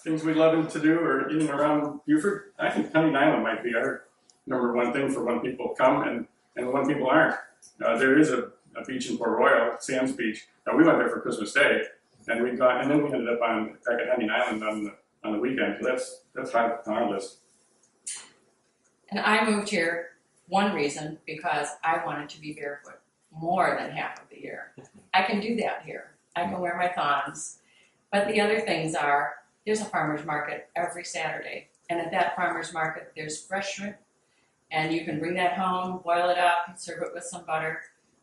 things we love to do or in and around Beaufort, I think Hunting Island might be our #1 thing for when people come and when people aren't. There is a beach in Port Royal, Sands Beach. We went there for Christmas Day, and then we ended up back at Hunting Island on the weekend. So that's high on our list. And I moved here one reason because I wanted to be barefoot more than half of the year. I can do that here. I can wear my thongs. But the other things are, there's a farmer's market every Saturday. And at that farmer's market, there's fresh shrimp. And you can bring that home, boil it up, and serve it with some butter.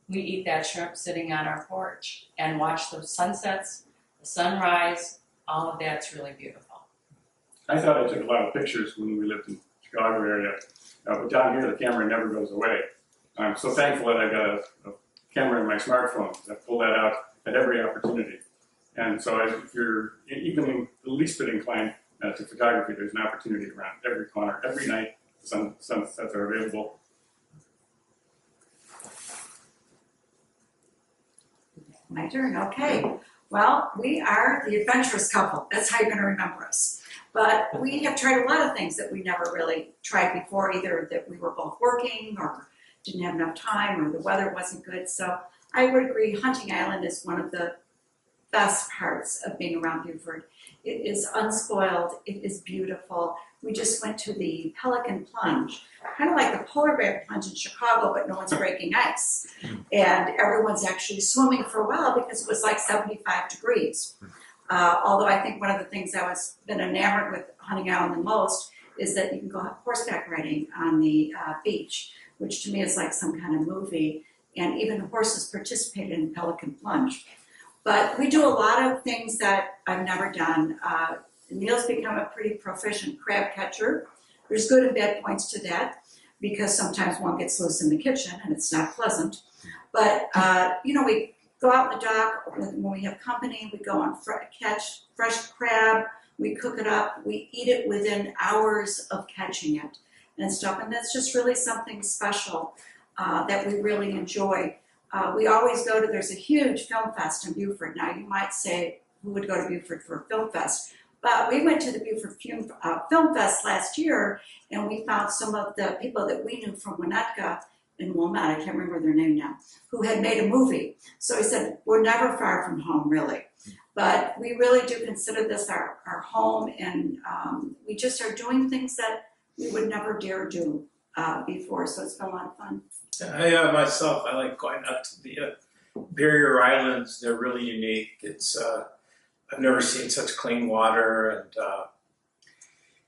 We eat that shrimp sitting on our porch and watch the sunsets, the sunrise. All of that's really beautiful. I thought I took a lot of pictures when we lived in the Chicago area. But down here, the camera never goes away. I'm so thankful that I got a camera in my smartphone. I pull that out at every opportunity. And so if you're even the least bit inclined to photography, there's an opportunity around every corner, every night. Sunsets are available. My turn, okay. Well, we are the adventurous couple. That's how you're going to remember us. But we have tried a lot of things that we never really tried before, either that we were both working or didn't have enough time or the weather wasn't good. So I would agree Hunting Island is one of the best parts of being around Beaufort. It is unspoiled, it is beautiful. We just went to the Pelican Plunge, kind of like the polar bear plunge in Chicago, but no one's breaking ice. And everyone's actually swimming for a while because it was like 75 degrees. Although I think one of the things I was been enamored with Hunting Island the most is that you can go horseback riding on the beach, which to me is like some kind of movie. And even the horses participated in Pelican Plunge. But we do a lot of things that I've never done. Neil's become a pretty proficient crab catcher. There's good and bad points to that because sometimes one gets loose in the kitchen and it's not pleasant. But, we go out in the dock when we have company. We go on catch fresh crab. We cook it up. We eat it within hours of catching it and stuff. And that's just really something special that we really enjoy. We always go to, there's a huge film fest in Beaufort. Now you might say, who would go to Beaufort for a film fest? But we went to the Beaufort Film Fest last year, and we found some of the people that we knew from Winnetka and Wilmette, I can't remember their name now, who had made a movie. So he said, we're never far from home, really. But we really do consider this our home, and we just are doing things that we would never dare do before, so it's been a lot of fun. Myself, I like going out to the barrier islands. They're really unique. It's I've never seen such clean water, and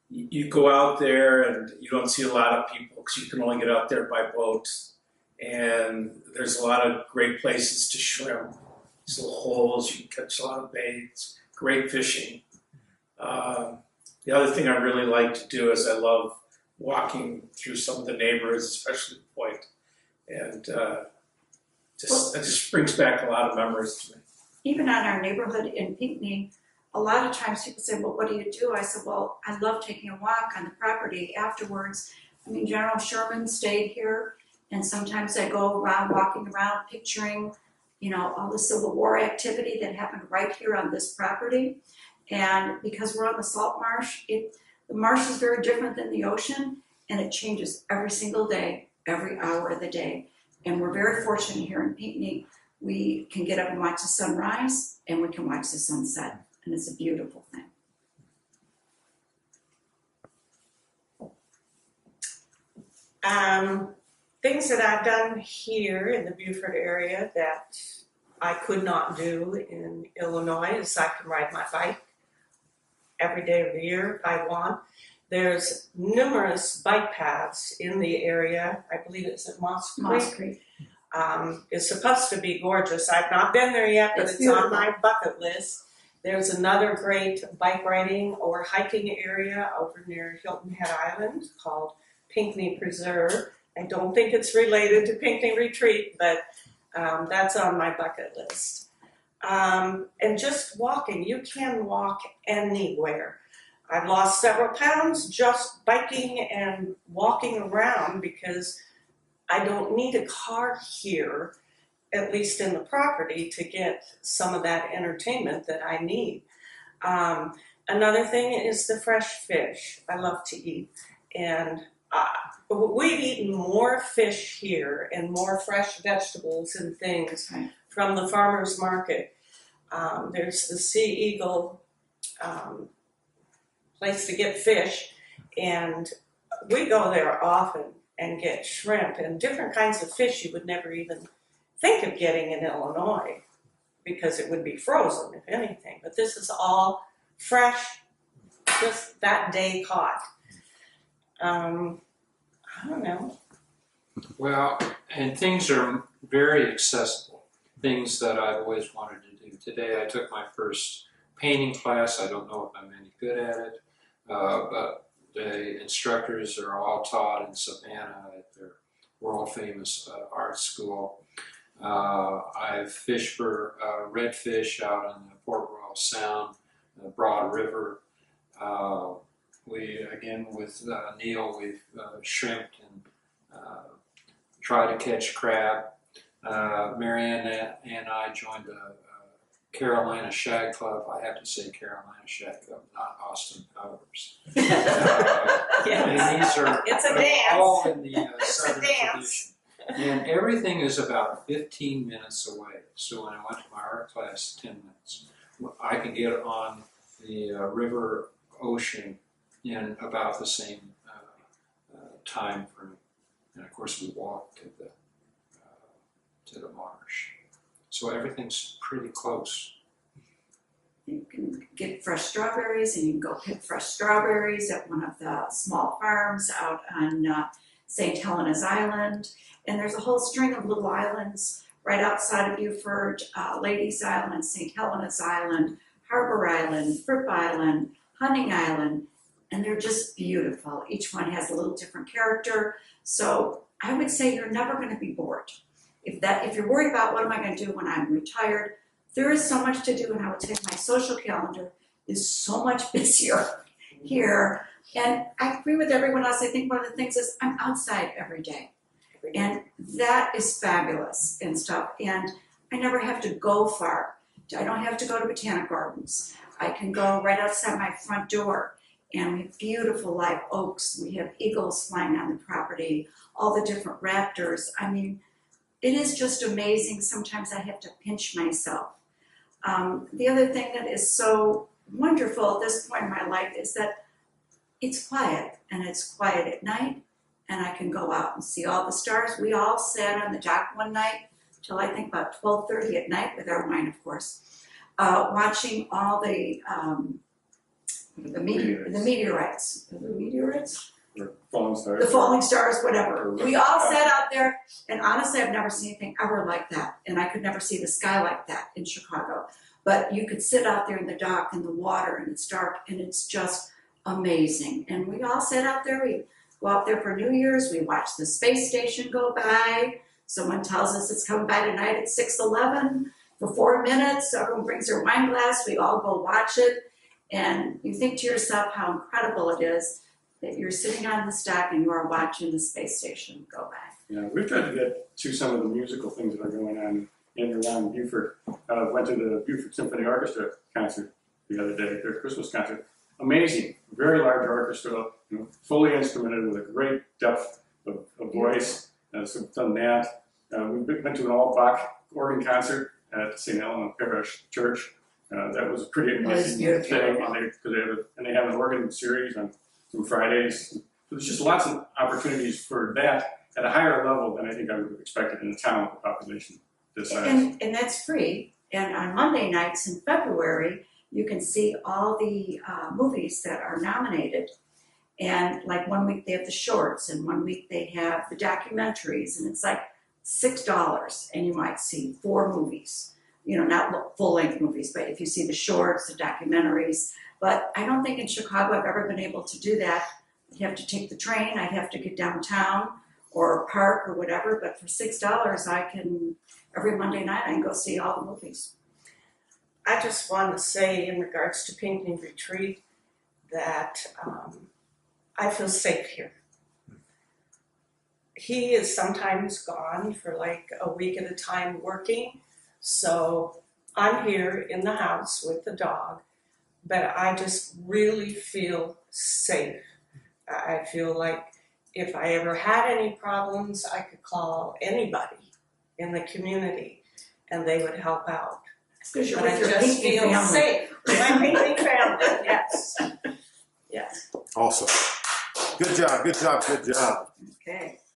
you go out there and you don't see a lot of people because you can only get out there by boat. And there's a lot of great places to swim. These little holes, you can catch a lot of baits, great fishing. The other thing I really like to do is I love walking through some of the neighborhoods, especially the Point. And it just brings back a lot of memories to me. Even on our neighborhood in Pinckney, a lot of times people say, well, what do you do? I said, well, I love taking a walk on the property afterwards. I mean, General Sherman stayed here, and sometimes I go around, walking around, picturing, all the Civil War activity that happened right here on this property. And because we're on the salt marsh, the marsh is very different than the ocean, and it changes every single day, every hour of the day. And we're very fortunate here in Pinckney. We can get up and watch the sunrise, and we can watch the sunset, and it's a beautiful thing. Things that I've done here in the Beaufort area that I could not do in Illinois is I can ride my bike every day of the year if I want. There's numerous bike paths in the area. I believe it's at Moss Creek. It's supposed to be gorgeous. I've not been there yet, but it's on my bucket list. There's another great bike riding or hiking area over near Hilton Head Island called Pinckney Preserve. I don't think it's related to Pinckney Retreat, but that's on my bucket list. And just walking, you can walk anywhere. I've lost several pounds just biking and walking around because I don't need a car here, at least in the property, to get some of that entertainment that I need. Another thing is the fresh fish. I love to eat, and we've eaten more fish here and more fresh vegetables and things Right. from the farmers market. There's the Sea Eagle place to get fish, and we go there often and get shrimp and different kinds of fish you would never even think of getting in Illinois because it would be frozen, if anything. But this is all fresh, just that day caught. I don't know. Well, and things are very accessible, things that I've always wanted to do. Today I took my first painting class. I don't know if I'm any good at it, but the instructors are all taught in Savannah at their world famous art school. I've fished for redfish out on the Port Royal Sound, the Broad River. We, again, with Neil, we've shrimped and tried to catch crab. Marianne and I joined the Carolina Shad Club. I have to say Carolina Shad Club, not Austin Powers. And these are It's a dance. all in the It's a southern dance. tradition. And everything is about 15 minutes away. So when I went to my art class, 10 minutes. I can get on the river ocean in about the same time frame. And of course we walk to the marsh. So everything's pretty close. You can get fresh strawberries, and you can go pick fresh strawberries at one of the small farms out on St. Helena's Island. And there's a whole string of little islands right outside of Beaufort, Ladies Island, St. Helena's Island, Harbor Island, Fripp Island, Hunting Island, and they're just beautiful. Each one has a little different character. So I would say you're never going to be bored. If you're worried about what am I going to do when I'm retired, there is so much to do, and I would say my social calendar is so much busier here. And I agree with everyone else. I think one of the things is I'm outside every day. And that is fabulous and stuff. And I never have to go far. I don't have to go to Botanic Gardens. I can go right outside my front door. And we have beautiful live oaks. We have eagles flying on the property, all the different raptors. I mean, it is just amazing. Sometimes I have to pinch myself. The other thing that is so wonderful at this point in my life is that it's quiet, and it's quiet at night, and I can go out and see all the stars. We all sat on the dock one night till I think about 12:30 at night with our wine, of course, watching all the meteorites. The meteorites? Or falling stars. The falling stars, whatever. We all sat out there, and honestly, I've never seen anything ever like that. And I could never see the sky like that in Chicago. But you could sit out there in the dock in the water, and it's dark, and it's just amazing. And we all sat out there. We go out there for New Year's. We watch the space station go by. Someone tells us it's coming by tonight at 6:11 for 4 minutes. Everyone brings their wine glass. We all go watch it. And you think to yourself how incredible it is that you're sitting on this dock and you are watching the space station go by. Yeah, we've tried to get to some of the musical things that are going on in and around Beaufort. Went to the Beaufort Symphony Orchestra concert the other day, their Christmas concert. Amazing, very large orchestra, fully instrumented with a great depth of voice. So we've done that. We went to an all-Bach organ concert at St. Helena Parish Church. That was a pretty amazing thing. And they have an organ series on Fridays. So there's just lots of opportunities for that at a higher level than I think I would have expected in a town with a population this size. And that's free. And on Monday nights in February, you can see all the movies that are nominated. And like 1 week they have the shorts, and 1 week they have the documentaries, and it's like $6, and you might see 4 movies. Not full-length movies, but if you see the shorts, the documentaries. But I don't think in Chicago I've ever been able to do that. I'd have to take the train, I'd have to get downtown or park or whatever, but for $6 I can, every Monday night I can go see all the movies. I just want to say in regards to Pinckney Retreat that I feel safe here. He is sometimes gone for like a week at a time working, so I'm here in the house with the dog. but I just really feel safe. I feel like if I ever had any problems, I could call anybody in the community and they would help out. Because you're But with I your just Pinckney feel family. safe. My Pinckney family, yes. Yes. Awesome. Good job, good job, good job. Okay.